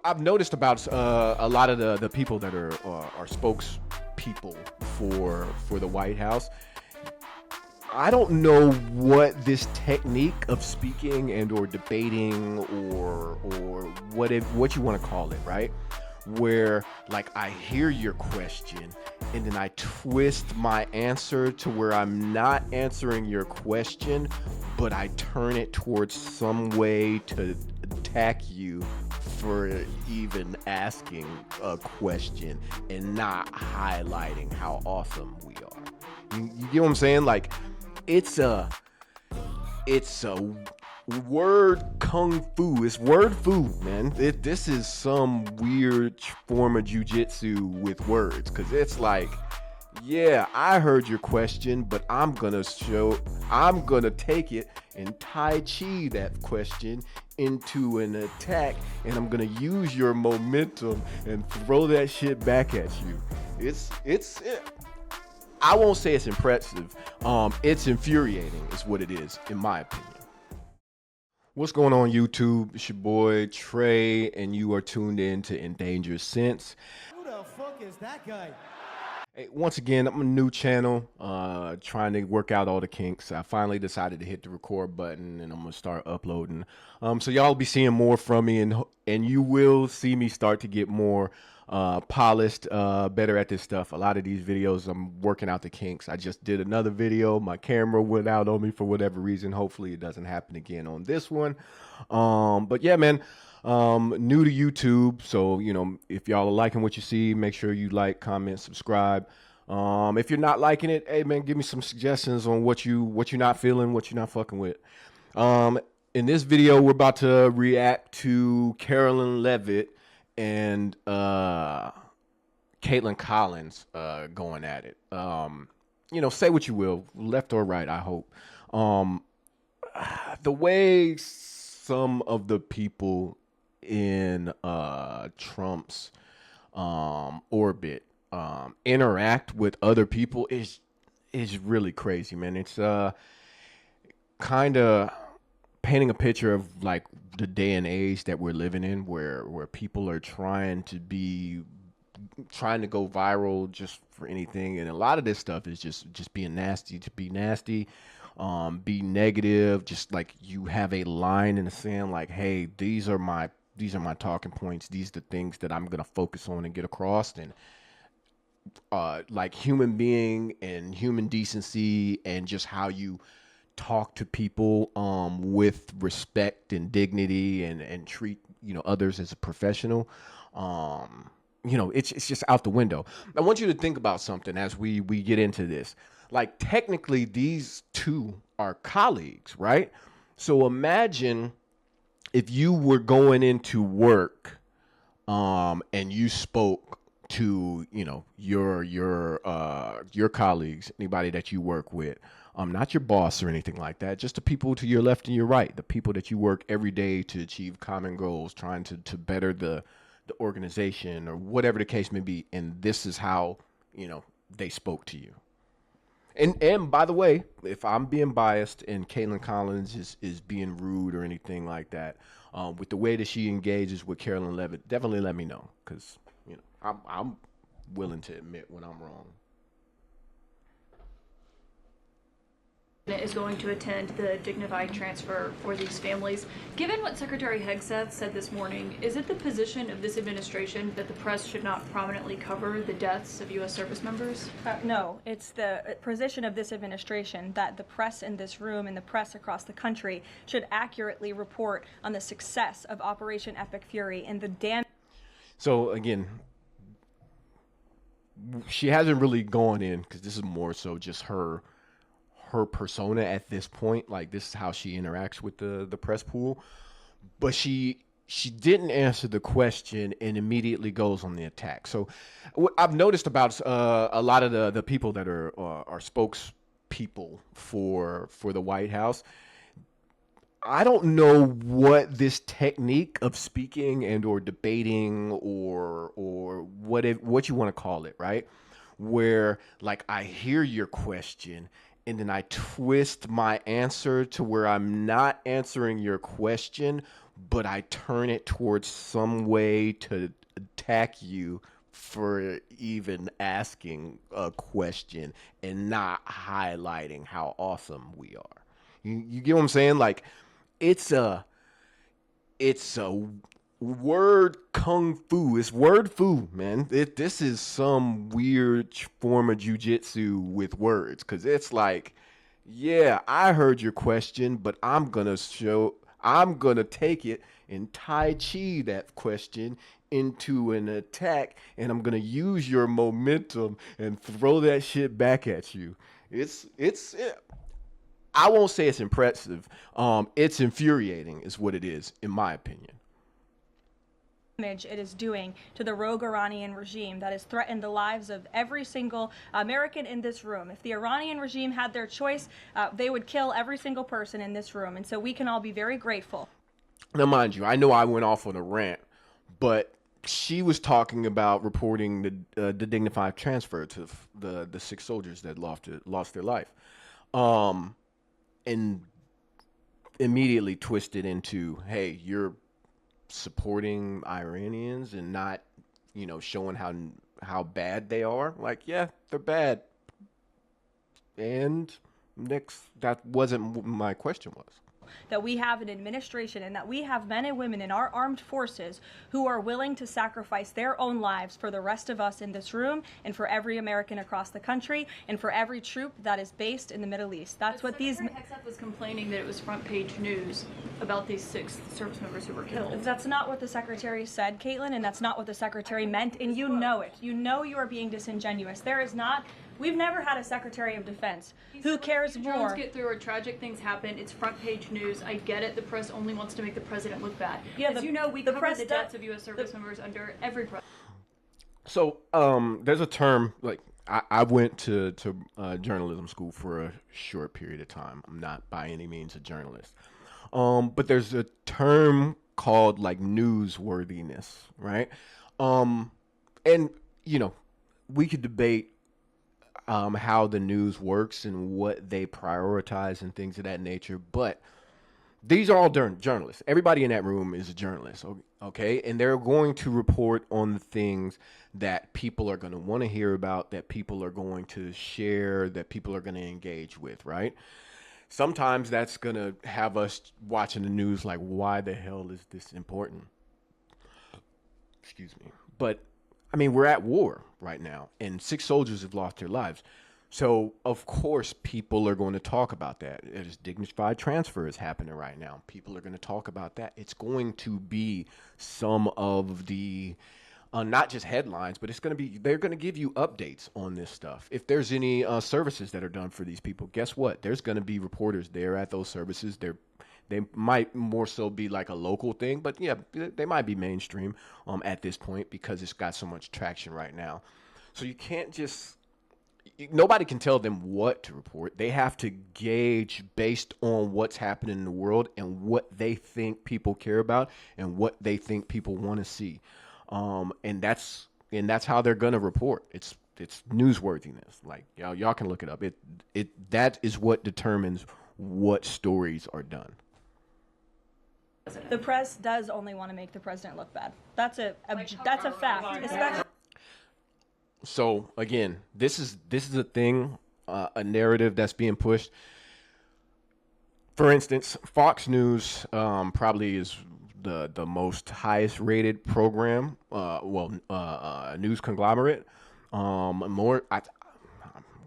I've noticed about a lot of the people that are spokespeople for the White House. I don't know what this technique of speaking and or debating or what you want to call it, right? Where like I hear your question and then I twist my answer to where I'm not answering your question, but I turn it towards some way to attack you for even asking a question and not highlighting how awesome we are. You get what I'm saying? Like it's a it's a word kung fu. It's word food, man. This is some weird form of jujitsu with words, cause it's like, yeah, I heard your question, but I'm gonna take it and tai chi that question into an attack, and I'm gonna use your momentum and throw that shit back at you. It's I won't say it's impressive. It's infuriating, is what it is, in my opinion. What's going on, YouTube? It's your boy Trey, and you are tuned in to Endangered Sense. Who the fuck is that guy? Hey, once again, I'm a new channel, trying to work out all the kinks. I finally decided to hit the record button, and I'm gonna start uploading. So y'all will be seeing more from me, and you will see me start to get more polished, better at this stuff. A lot of these videos, I'm working out the kinks. I just did another video. My camera went out on me for whatever reason. Hopefully, it doesn't happen again on this one. But yeah, man. New to YouTube, so you know, if y'all are liking what you see, make sure you like, comment, subscribe. If you're not liking it, hey man, give me some suggestions on what you're not feeling, what you're not fucking with. In this video, we're about to react to Karoline Leavitt and Kaitlan Collins going at it. You know, say what you will, left or right, I hope. The way some of the people in Trump's orbit interact with other people is really crazy, man. It's kind of painting a picture of like the day and age that we're living in, where people are trying to go viral just for anything, and a lot of this stuff is just being nasty to be nasty, be negative, just like you have a line in the sand, like, hey, these are my talking points, these are the things that I'm gonna focus on and get across, and like human being and human decency and just how you talk to people with respect and dignity and treat, you know, others as a professional. You know, it's just out the window. I want you to think about something as we get into this. Like, technically, these two are colleagues, right? So imagine if you were going into work, and you spoke to, you know, your colleagues, anybody that you work with, not your boss or anything like that, just the people to your left and your right, the people that you work every day to achieve common goals, trying to better the organization or whatever the case may be, and this is how, you know, they spoke to you. And by the way, if I'm being biased and Kaitlan Collins is being rude or anything like that, with the way that she engages with Karoline Leavitt, definitely let me know, because you know I'm willing to admit when I'm wrong. Is going to attend the dignified transfer for these families. Given what Secretary Hegseth said this morning, is it the position of this administration that the press should not prominently cover the deaths of U.S. service members? No, it's the position of this administration that the press in this room and the press across the country should accurately report on the success of Operation Epic Fury and the damage. So again, she hasn't really gone in, because this is more so just her persona at this point. Like, this is how she interacts with the press pool, but she didn't answer the question and immediately goes on the attack. So what I've noticed about a lot of the people that are spokespeople for the White House, I don't know what this technique of speaking and or debating or what you want to call it, right? Where like I hear your question and then I twist my answer to where I'm not answering your question, but I turn it towards some way to attack you for even asking a question and not highlighting how awesome we are. You get what I'm saying? Like it's a it's a word kung fu. It's word fu, man. This is some weird form of jujitsu with words, because it's like, yeah, I heard your question, but I'm gonna take it and tai chi that question into an attack, and I'm gonna use your momentum and throw that shit back at you. I won't say it's impressive. It's infuriating, is what it is, in my opinion. Damage it is doing to the rogue Iranian regime that has threatened the lives of every single American in this room. If the Iranian regime had their choice, they would kill every single person in this room. And so we can all be very grateful. Now, mind you, I know I went off on a rant, but she was talking about reporting the dignified transfer to the six soldiers that lost their life, and immediately twisted into, hey, you're supporting Iranians and not, showing how bad they are. Like, yeah, they're bad. And next, that wasn't what my question was. That we have an administration and that we have men and women in our armed forces who are willing to sacrifice their own lives for the rest of us in this room and for every American across the country and for every troop that is based in the Middle East. That's what these... Secretary Hegseth was complaining that it was front page news about these 6 service members who were killed. That's not what the Secretary said, Caitlin, and that's not what the Secretary meant, and you know it. You know you are being disingenuous. There is not... We've never had a Secretary of Defense who cares more. Drones get through or tragic things happen. It's front page news. I get it. The press only wants to make the president look bad. Yeah, as you know, we cover the deaths of U.S. service members under every president. So there's a term, like, I went to journalism school for a short period of time. I'm not by any means a journalist. But there's a term called, like, newsworthiness, right? And, we could debate how the news works and what they prioritize and things of that nature. But these are all journalists. Everybody in that room is a journalist, okay? And they're going to report on the things that people are going to want to hear about, that people are going to share, that people are going to engage with, right? Sometimes that's going to have us watching the news like, why the hell is this important? Excuse me. But I mean, we're at war right now, and 6 soldiers have lost their lives. So, of course, people are going to talk about that. There's dignified transfer is happening right now. People are going to talk about that. It's going to be some of the, not just headlines, but they're going to give you updates on this stuff. If there's any services that are done for these people, guess what? There's going to be reporters there at those services. They might more so be like a local thing, but yeah, they might be mainstream at this point because it's got so much traction right now. So you can't nobody can tell them what to report. They have to gauge based on what's happening in the world and what they think people care about and what they think people want to see. And that's how they're going to report. It's newsworthiness. Like, y'all can look it up. That is what determines what stories are done. The press does only want to make the president look bad. That's a fact. Especially. So again, this is a thing, a narrative that's being pushed. For instance, Fox News probably is the most highest rated program, news conglomerate. I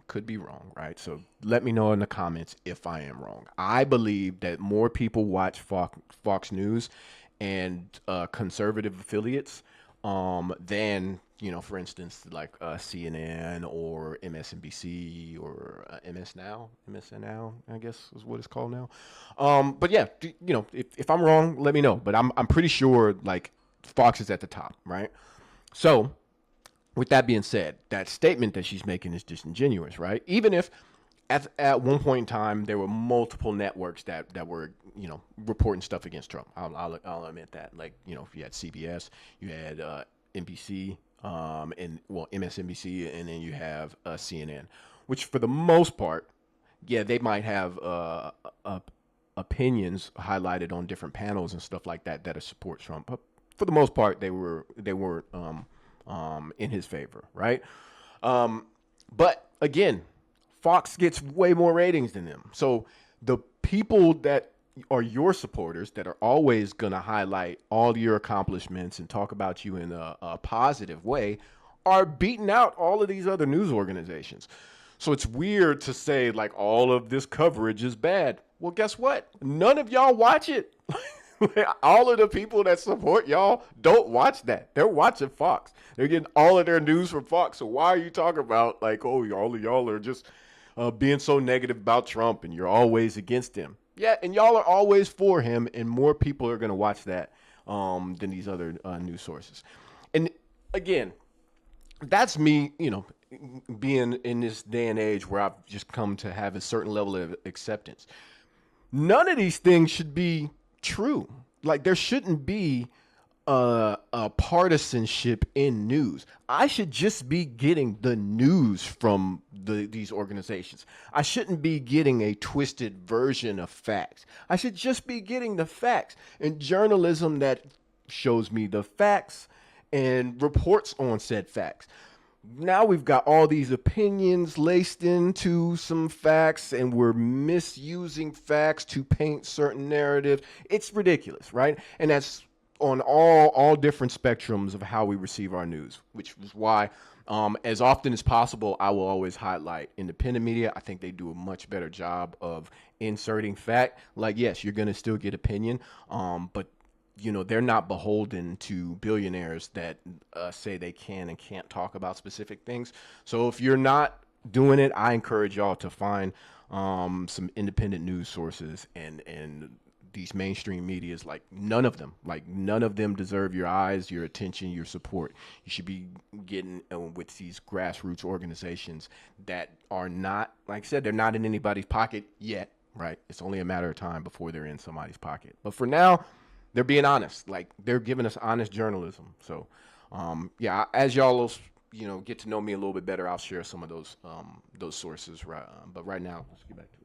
could be wrong, right? So let me know in the comments if I am wrong. I believe that more people watch Fox News and conservative affiliates than, for instance, like CNN or MSNBC or MSN Now, I guess is what it's called now. But yeah, if I'm wrong, let me know. But I'm pretty sure like Fox is at the top, right? So with that being said, that statement that she's making is disingenuous, right? Even if at one point in time there were multiple networks that were reporting stuff against Trump. I'll admit that. Like, you had CBS, you had NBC, and MSNBC, and then you have CNN, which for the most part, yeah, they might have opinions highlighted on different panels and stuff like that that support Trump. But for the most part, they were in his favor, right? But again, Fox gets way more ratings than them. So the people that are your supporters that are always going to highlight all your accomplishments and talk about you in a positive way are beating out all of these other news organizations. So it's weird to say like all of this coverage is bad. Well, guess what? None of y'all watch it. All of the people that support y'all don't watch that. They're watching Fox. They're getting all of their news from Fox. So why are you talking about like, oh, all of y'all are just being so negative about Trump and you're always against him? Yeah, and y'all are always for him, and more people are going to watch that than these other news sources. And again, that's me, being in this day and age where I've just come to have a certain level of acceptance. None of these things should be true. Like there shouldn't be a partisanship in news. I should just be getting the news from these organizations. I shouldn't be getting a twisted version of facts. I should just be getting the facts and journalism that shows me the facts and reports on said facts. Now we've got all these opinions laced into some facts and we're misusing facts to paint certain narratives. It's ridiculous, right? And that's on all different spectrums of how we receive our news, which is why as often as possible, I will always highlight independent media. I think they do a much better job of inserting fact. Like, yes, you're going to still get opinion, but they're not beholden to billionaires that say they can and can't talk about specific things. So if you're not doing it, I encourage y'all to find some independent news sources and these mainstream medias. None of them deserve your eyes, your attention, your support. You should be getting with these grassroots organizations that are not, like I said, they're not in anybody's pocket yet, right? It's only a matter of time before they're in somebody's pocket. But for now, they're being honest. Like they're giving us honest journalism. So, as y'all, get to know me a little bit better, I'll share some of those sources. Right. But right now, let's get back to it.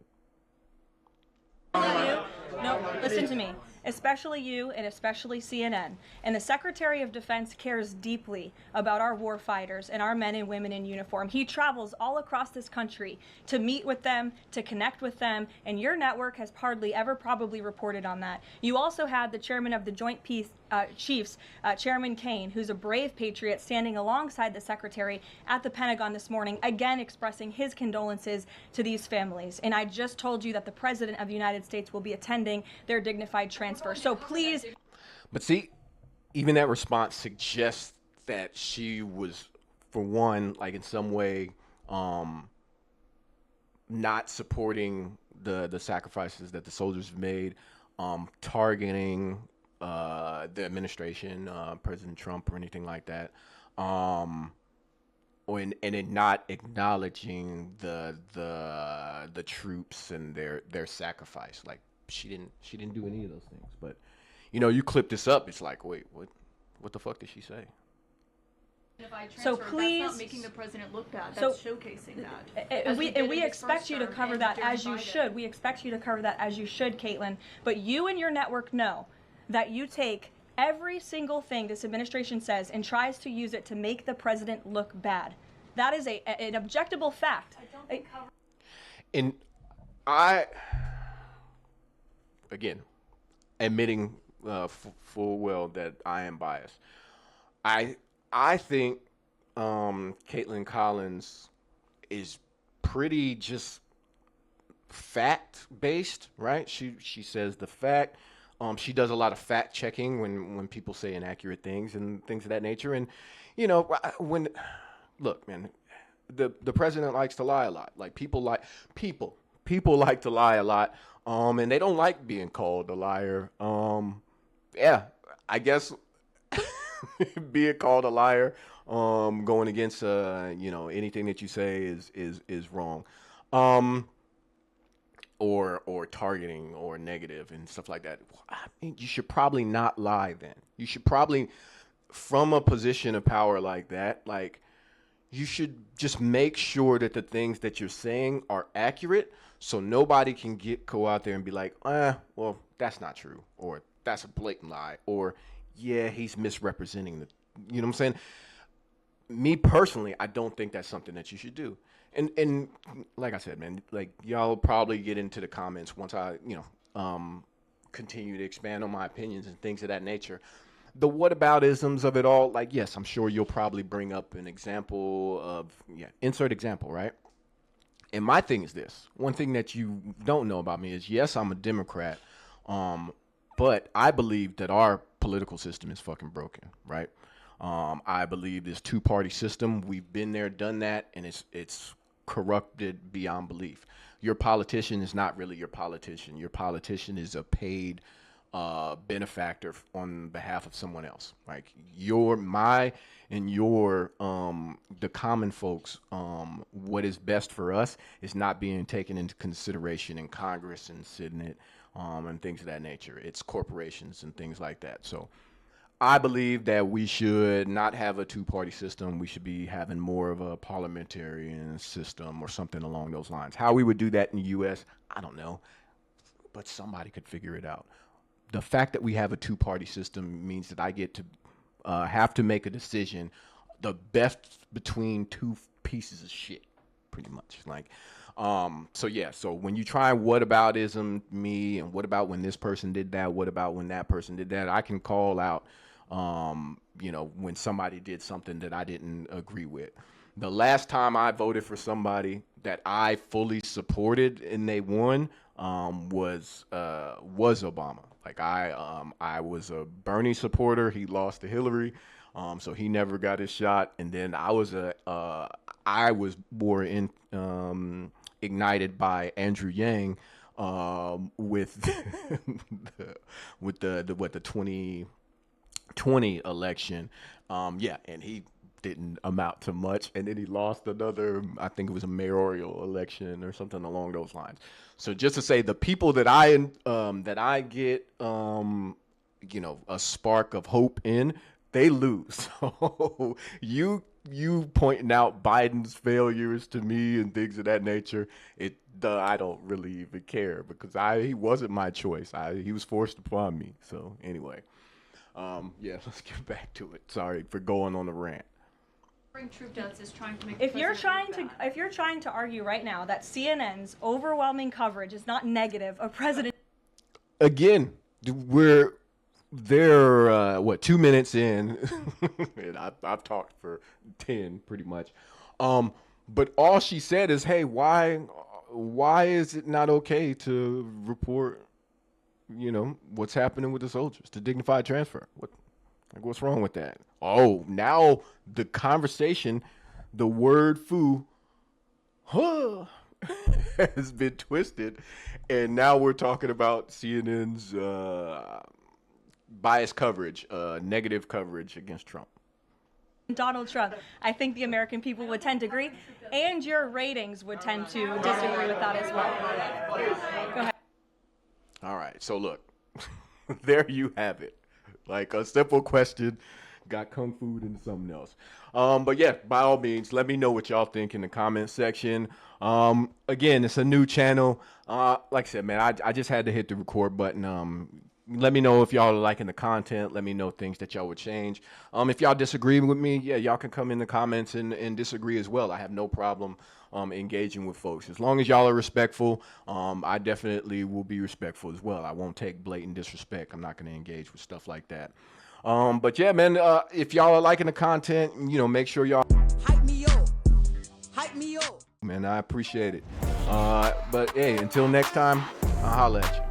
No, listen to me. Especially you and especially CNN. And the Secretary of Defense cares deeply about our war fighters and our men and women in uniform. He travels all across this country to meet with them, to connect with them, and your network has hardly ever probably reported on that. You also had the chairman of the Joint Chiefs, Chairman Kane, who's a brave patriot, standing alongside the secretary at the Pentagon this morning, again expressing his condolences to these families. And I just told you that the President of the United States will be attending their dignified transfer. So please. But see, even that response suggests that she was, for one, like in some way, not supporting the sacrifices that the soldiers have made, targeting the administration, President Trump, or anything like that, and in not acknowledging the troops and their sacrifice. Like she didn't do any of those things. But you clip this up, it's like, wait, what the fuck did she say? So please, that's not making the president look bad. That's showcasing that. We expect you to cover that as you should. We expect you to cover that as you should, Kaitlan. But you and your network know that you take every single thing this administration says and tries to use it to make the president look bad. That is an objectable fact. And I, again, admitting full well that I am biased. I think Caitlin Collins is pretty just fact-based, right? She says the fact. She does a lot of fact checking when people say inaccurate things and things of that nature. And look, man, the president likes to lie a lot. Like people like to lie a lot. And they don't like being called a liar. I guess being called a liar, going against anything that you say is wrong. Or targeting or negative and stuff like that. I mean, you should probably not lie then. You should probably, from a position of power like that, like you should just make sure that the things that you're saying are accurate, so nobody can go out there and be like, well, that's not true, or that's a blatant lie, or yeah, he's misrepresenting you know what I'm saying? Me personally, I don't think that's something that you should do. And like I said, man, like y'all probably get into the comments once I, continue to expand on my opinions and things of that nature. The whataboutisms of it all, like, yes, I'm sure you'll probably bring up an example of, insert example, right? And my thing is this. One thing that you don't know about me is, yes, I'm a Democrat, but I believe that our political system is fucking broken, right? I believe this two-party system, we've been there, done that, and it's corrupted beyond belief. Your politician is not really your politician. Your politician is a paid benefactor on behalf of someone else. Like the common folks, what is best for us is not being taken into consideration in Congress and Senate, and things of that nature. It's corporations and things like that. So I believe that we should not have a two-party system. We should be having more of a parliamentarian system or something along those lines. How we would do that in the U.S., I don't know, but somebody could figure it out. The fact that we have a two-party system means that I get to have to make a decision, the best between two pieces of shit, pretty much. Like, so when you try whataboutism me and what about when this person did that, what about when that person did that, I can call out when somebody did something that I didn't agree with. The last time I voted for somebody that I fully supported and they won was Obama. Like I was a Bernie supporter. He lost to Hillary, so he never got his shot. And then I was more ignited by Andrew Yang with the 2020 election. And he didn't amount to much, and then he lost another, I think it was a mayoral election or something along those lines. So just to say, the people that I get a spark of hope in, they lose. So you pointing out Biden's failures to me and things of that nature, I don't really even care, because he wasn't my choice. He was forced upon me. So anyway, let's get back to it. Sorry for going on a rant. Troop deaths is trying to make. If you're trying to argue right now that CNN's overwhelming coverage is not negative of President, again, they're 2 minutes in, and I've talked for 10 pretty much. But all she said is, hey, why is it not okay to report, what's happening with the soldiers, to dignified transfer? What's wrong with that? Oh, now the conversation, the word "foo," has been twisted, and now we're talking about CNN's biased coverage, negative coverage against Trump. Donald Trump, I think the American people would tend to agree, and your ratings would tend to disagree with that as well. Go ahead. All right, so look, there you have it. Like a simple question got kung fu into something else. But yeah, by all means, let me know what y'all think in the comment section. Again, it's a new channel. Like I said, man, I just had to hit the record button. Let me know if y'all are liking the content. Let me know things that y'all would change. If y'all disagree with me, y'all can come in the comments and disagree as well. I have no problem engaging with folks. As long as y'all are respectful, I definitely will be respectful as well. I won't take blatant disrespect. I'm not going to engage with stuff like that. But yeah, man, if y'all are liking the content, make sure y'all Hype me up. Hype me up. Man, I appreciate it. But hey, until next time, I'll holla at you.